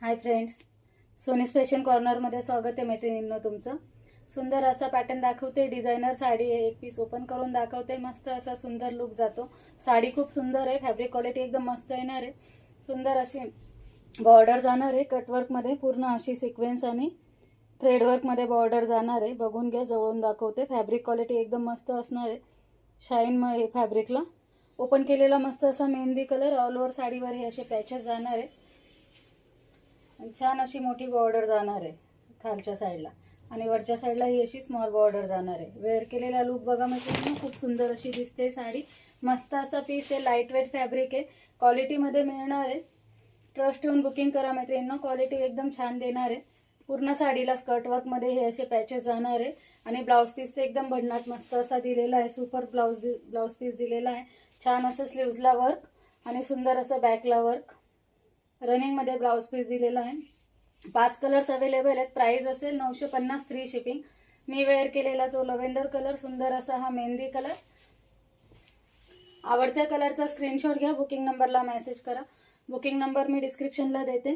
Hi friends, सोनीज fashion कॉर्नरमध्ये स्वागत आहे मैत्रिणींनो तुमचं. सुंदर असा पॅटर्न दाखवते. डिझायनर साडी आहे. एक पीस ओपन करून दाखवते. मस्त असा सुंदर लुक जातो. साडी खूप सुंदर आहे. फॅब्रिक क्वालिटी एकदम मस्त येणार आहे. सुंदर अशी बॉर्डर जाणार आहे कटवर्कमध्ये. पूर्ण अशी सिक्वेन्स आणि थ्रेडवर्कमध्ये बॉर्डर जाणार आहे. बघून घ्या, जवळून दाखवते. फॅब्रिक क्वालिटी एकदम मस्त असणार आहे. शाईन आहे फॅब्रिकला. ओपन केलेला मस्त असा मेहंदी कलर. ऑल ओव्हर साडीवर हे असे पॅचेस जाणार आहे. छान अशी मोठी बॉर्डर जाणार आहे खालच्या साईडला आणि वरच्या साईडला ही अशी स्मॉल बॉर्डर जाणार आहे. वेअर केलेला लुक बघा मैत्रिणींनो, खूप सुंदर अशी दिसते साडी. मस्त असा पीस आहे. लाईट वेट फॅब्रिक आहे. क्वालिटीमध्ये मिळणार आहे. ट्रस्ट ठेवून बुकिंग करा मैत्रिणींनो. क्वालिटी एकदम छान देणार आहे. पूर्ण साडीला स्कर्ट वर्कमध्ये हे असे पॅचेस जाणार आहे आणि ब्लाऊज पीस एकदम बडनाट मस्त असा दिलेला आहे. सुपर ब्लाऊज पीस दिलेला आहे. छान असं स्लीव्जला वर्क आणि सुंदर असं बॅकला वर्क. रनिंग मध्ये ब्लाउज पीस दिलेला आहे. 5 कलर्स अवेलेबल आहेत. प्राइस असेल 950 फ्री शिपिंग. मी वेअर केलेला तो लव्हेंडर कलर. सुंदर असा हा मेहंदी कलर. आवडत्या कलरचा स्क्रीनशॉट घ्या. बुकिंग नंबरला मेसेज करा. बुकिंग नंबर मी डिस्क्रिप्शनला देते.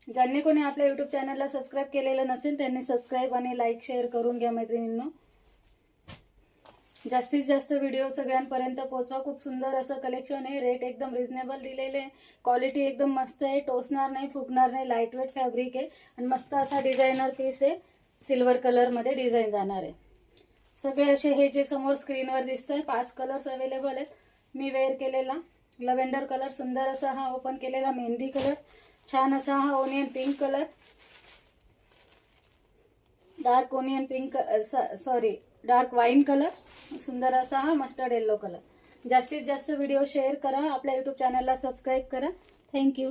ज्यांनी कोणी आपल्या यूट्यूब चॅनलला सबस्क्राईब केलेलं नसेल त्यांनी सबस्क्राईब आणि लाईक शेअर करून घ्या मैत्रिणींनो. जास्तीत जास्त व्हिडिओ सगळ्यांपर्यंत पोहोचवा. खूप सुंदर असं कलेक्शन आहे. रेट एकदम रिझनेबल दिलेले आहे. क्वालिटी एकदम मस्त आहे. टोचणार नाही, फुगणार नाही. लाईट वेट फॅब्रिक आहे आणि मस्त असा डिझायनर पीस आहे. सिल्वर कलरमध्ये डिझाईन जाणार आहे. सगळे असे हे जे समोर स्क्रीनवर दिसतंय 5 कलर्स अवेलेबल आहेत. मी वेअर केलेला लव्हेंडर कलर. सुंदर असा हा ओपन केलेला मेहंदी कलर. छान असा हा onion pink colour. Dark onion pink dark wine colour. सुंदर असा हा मस्टर्ड येल्लो कलर. जास्तीत जास्त व्हिडिओ शेअर करा. आपल्या यूट्यूब चॅनलला सबस्क्राईब करा. थँक्यू.